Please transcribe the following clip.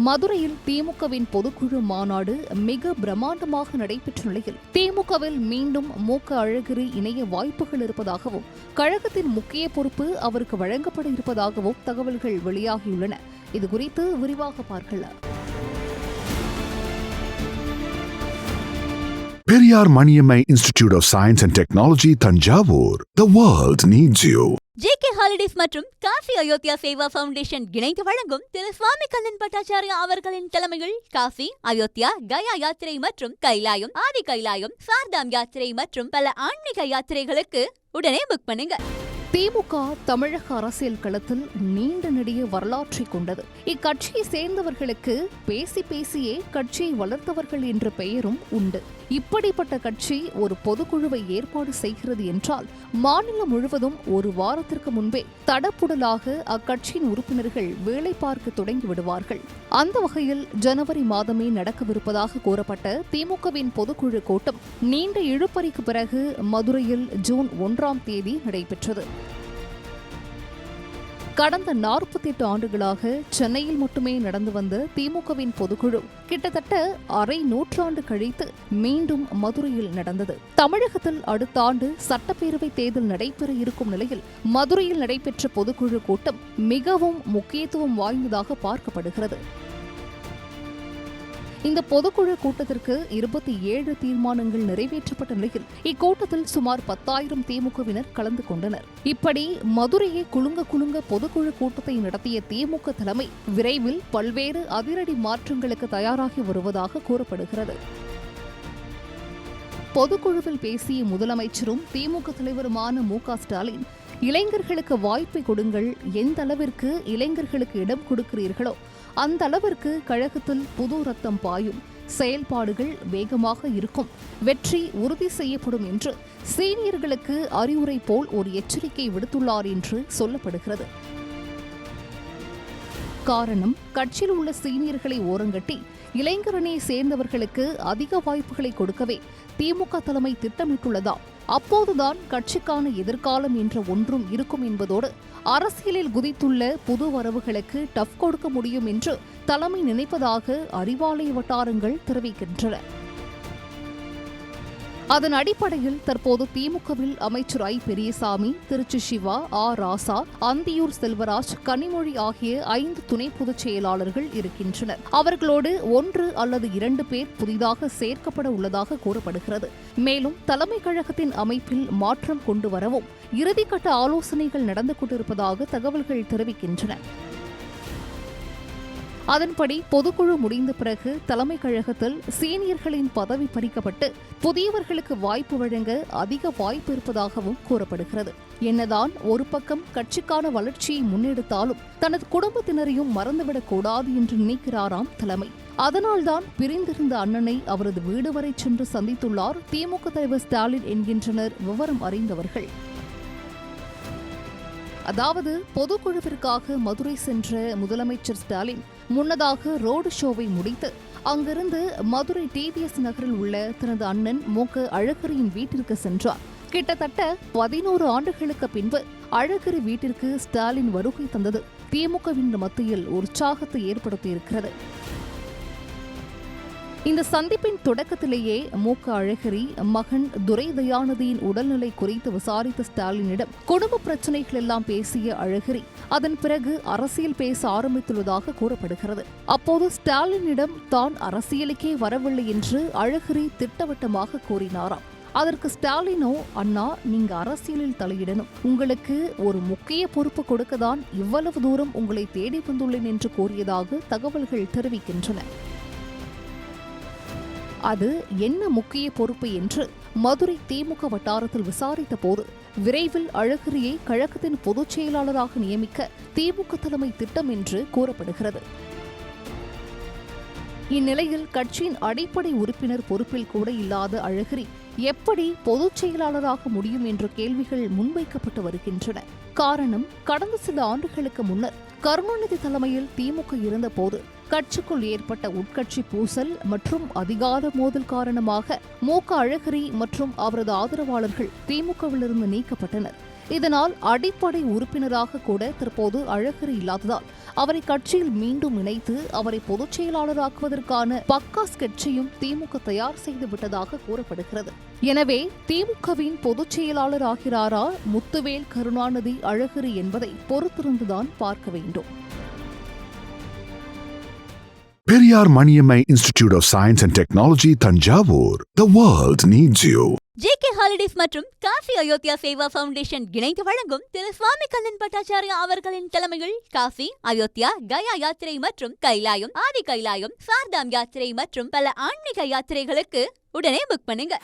மதுரையில் திமுகவின் பொதுக்குழு மாநாடு மிக பிரம்மாண்டமாக நடைபெற்ற நிலையில் திமுகவில் மீண்டும் அழகிரி இணைய வாய்ப்புகள் இருப்பதாகவும் கழகத்தின் முக்கிய பொறுப்பு அவருக்கு வழங்கப்பட இருப்பதாகவும் தகவல்கள் வெளியாகியுள்ளன. இதுகுறித்து விரிவாக பார்க்கலாம். Periyar Maniammai Institute of Science and Technology, Thanjavur. The world needs you. JK Holidays மற்றும் காசி அயோத்தியா சேவா ஃபவுண்டேஷன் இணைந்து வழங்கும் திரு சுவாமி கண்ணன் பட்டாச்சாரியா அவர்களின் தலைமையில் காசி, அயோத்தியா, கயா யாத்திரை மற்றும் கைலாயம், ஆதி கைலாயம், சார்தாம் யாத்திரை மற்றும் பல ஆன்மீக யாத்திரைகளுக்கு உடனே புக் பண்ணுங்க. திமுக தமிழக அரசியல் களத்தில் நீண்ட நெடிய வரலாற்றை கொண்டது. இக்கட்சியை சேர்ந்தவர்களுக்கு பேசி பேசியே கட்சியை வளர்த்தவர்கள் என்ற பெயரும் உண்டு. இப்படிப்பட்ட கட்சி ஒரு பொதுக்குழுவை ஏற்பாடு செய்கிறது என்றால் மாநிலம் முழுவதும் ஒரு வாரத்திற்கு முன்பே தடப்புடலாக அக்கட்சியின் உறுப்பினர்கள் வேலை பார்க்க தொடங்கி விடுவார்கள். அந்த வகையில் ஜனவரி மாதமே நடக்கவிருப்பதாக கூறப்பட்ட திமுகவின் பொதுக்குழு கூட்டம் நீண்ட இழுபறிக்கு பிறகு மதுரையில் ஜூன் 1ஆம் தேதி நடைபெற்றது. கடந்த 48 ஆண்டுகளாக சென்னையில் மட்டுமே நடந்து வந்த திமுகவின் பொதுக்குழு கிட்டத்தட்ட அரை நூற்றாண்டு கழித்து மீண்டும் மதுரையில் நடந்தது. தமிழகத்தில் அடுத்த ஆண்டு சட்டப்பேரவை தேர்தல் நடைபெற இருக்கும் நிலையில் மதுரையில் நடைபெற்ற பொதுக்குழு கூட்டம் மிகவும் முக்கியத்துவம் வாய்ந்ததாக பார்க்கப்படுகிறது. இந்த பொதுக்குழு கூட்டத்திற்கு 27 தீர்மானங்கள் நிறைவேற்றப்பட்ட நிலையில் இக்கூட்டத்தில் சுமார் 10,000 திமுகவினர் கலந்து கொண்டனர். இப்படி மதுரையை குலுங்க பொதுக்குழு கூட்டத்தை நடத்திய திமுக தலைமை விரைவில் பல்வேறு அதிரடி மாற்றங்களுக்கு தயாராகி வருவதாக கூறப்படுகிறது. பொதுக்குழுவில் பேசிய முதலமைச்சரும் திமுக தலைவருமான மு.க. ஸ்டாலின், இளைஞர்களுக்கு வாய்ப்பை கொடுங்கள், எந்த அளவிற்கு இளைஞர்களுக்கு இடம் கொடுக்கிறீர்களோ அந்த அளவிற்கு கழகத்தில் புது ரத்தம் பாயும், செயல்பாடுகள் வேகமாக இருக்கும், வெற்றி உறுதி செய்யப்படும் என்று சீனியர்களுக்கு அறிவுரை போல் ஒரு எச்சரிக்கை விடுத்துள்ளார் என்று சொல்லப்படுகிறது. காரணம், கட்சியில் உள்ள சீனியர்களை ஓரங்கட்டி இளைஞரணை சேர்ந்தவர்களுக்கு அதிக வாய்ப்புகளை கொடுக்கவே திமுக தலைமை திட்டமிட்டுள்ளதா? அப்போதுதான் கட்சிக்கான எதிர்காலம் என்ற ஒன்றும் இருக்கும் என்பதோடு அரசியலில் குதித்துள்ள புது வரவுகளுக்கு டஃப் கொடுக்க முடியும் என்று தலைமை நினைப்பதாக அறிவாலய வட்டாரங்கள் தெரிவிக்கின்றன. அதன் அடிப்படையில் தற்போது திமுகவில் அமைச்சர் ஐ. பெரியசாமி, திருச்சி சிவா, ராசா, அந்தியூர் செல்வராஜ், கனிமொழி ஆகிய 5 துணை பொதுச் செயலாளர்கள் இருக்கின்றனர். அவர்களோடு 1 அல்லது 2 பேர் புதிதாக சேர்க்கப்பட உள்ளதாக கூறப்படுகிறது. மேலும் தலைமை கழகத்தின் அமைப்பில் மாற்றம் கொண்டு வரவும் இறுதிக்கட்ட ஆலோசனைகள் நடந்து கொண்டிருப்பதாக தகவல்கள் தெரிவிக்கின்றன. அதன்படி பொதுக்குழு முடிந்த பிறகு தலைமை கழகத்தில் சீனியர்களின் பதவி பறிக்கப்பட்டு புதியவர்களுக்கு வாய்ப்பு வழங்க அதிக வாய்ப்பு இருப்பதாகவும் கூறப்படுகிறது. என்னதான் ஒரு பக்கம் கட்சிக்கான வளர்ச்சியை முன்னெடுத்தாலும் தனது குடும்பத்தினரையும் மறந்துவிடக் கூடாது என்று நினைக்கிறாராம் தலைமை. அதனால்தான் பிரிந்திருந்த அண்ணனை அவரது வீடு வரை சென்று சந்தித்துள்ளார் திமுக தலைவர் ஸ்டாலின் என்கின்றனர் விவரம் அறிந்தவர்கள். அதாவது பொதுக்குழுவிற்காக மதுரை சென்ற முதலமைச்சர் ஸ்டாலின் முன்னதாக ரோடு ஷோவை முடித்து அங்கிருந்து மதுரை டிவிஎஸ் நகரில் உள்ள தனது அண்ணன் மு.க. அழகிரியின் வீட்டிற்கு சென்றார். கிட்டத்தட்ட 11 ஆண்டுகளுக்கு பின்பு அழகிரி வீட்டிற்கு ஸ்டாலின் வருகை தந்தது திமுகவின் மத்தியில் உற்சாகத்தை ஏற்படுத்தியிருக்கிறது. இந்த சந்திப்பின் தொடக்கத்திலேயே மு.க. அழகிரி மகன் துரை தயாநிதியின் உடல்நிலை குறித்து விசாரித்த ஸ்டாலினிடம் குடும்ப பிரச்சினைகள் எல்லாம் பேசிய அழகிரி அதன் பிறகு அரசியல் பேச ஆரம்பித்துள்ளதாக கூறப்படுகிறது. அப்போது ஸ்டாலினிடம் தான் அரசியலுக்கே வரவில்லை என்று அழகிரி திட்டவட்டமாக கூறினாராம். அதற்கு ஸ்டாலினோ, அண்ணா, நீங்க அரசியலில் தலையிடணும், உங்களுக்கு ஒரு முக்கிய பொறுப்பு கொடுக்கத்தான் இவ்வளவு தூரம் உங்களை தேடி வந்துள்ளேன் என்று கூறியதாக தகவல்கள் தெரிவிக்கின்றன. அது என்ன முக்கிய பொறுப்பு என்று மதுரை திமுக வட்டாரத்தில் விசாரித்த போது விரைவில் அழகிரியை கழகத்தின் பொதுச் செயலாளராக நியமிக்க திமுக தலைமை திட்டம் என்று கூறப்படுகிறது. இந்நிலையில் கட்சியின் அடிப்படை உறுப்பினர் பொறுப்பில் கூட இல்லாத அழகிரி எப்படி பொதுச் செயலாளராக முடியும் என்ற கேள்விகள் முன்வைக்கப்பட்டு வருகின்றன. காரணம், கடந்த சில ஆண்டுகளுக்கு முன்னர் கருணாநிதி தலைமையில் திமுக இருந்தபோது கட்சிக்குள் ஏற்பட்ட உட்கட்சி பூசல் மற்றும் அதிகார மோதல் காரணமாக மு.க. அழகிரி மற்றும் அவரது ஆதரவாளர்கள் திமுகவிலிருந்து நீக்கப்பட்டனர். இதனால் அடிப்படை உறுப்பினராக கூட தற்போது அழகிரி இல்லாததால் அவரை கட்சியில் மீண்டும் இணைத்து அவரை பொதுச் செயலாளராக்குவதற்கான பக்கா ஸ்கெட்சையும் திமுக தயார் செய்து விட்டதாக கூறப்படுகிறது. எனவே திமுகவின் பொதுச் செயலாளர் ஆகிறாரா முத்துவேல் கருணாநிதி அழகிரி என்பதை பொறுத்திருந்துதான் பார்க்க வேண்டும். Periyar Maniammai Institute of Science and Technology, Thanjavur. The world needs you. JK Holidays மற்றும் காஃபி அயோத்தியா சேவா ஃபவுண்டேஷன் இணைந்து வழங்கும் திரு சுவாமி கண்ணன் பட்டாச்சாரியா அவர்களின் தலைமையில் காஃபி அயோத்தியா கயா யாத்திரை மற்றும் கைலாயம் ஆதி கைலாயம் சார்தாம் யாத்திரை மற்றும் பல ஆன்மீக யாத்திரைகளுக்கு உடனே புக் பண்ணுங்க.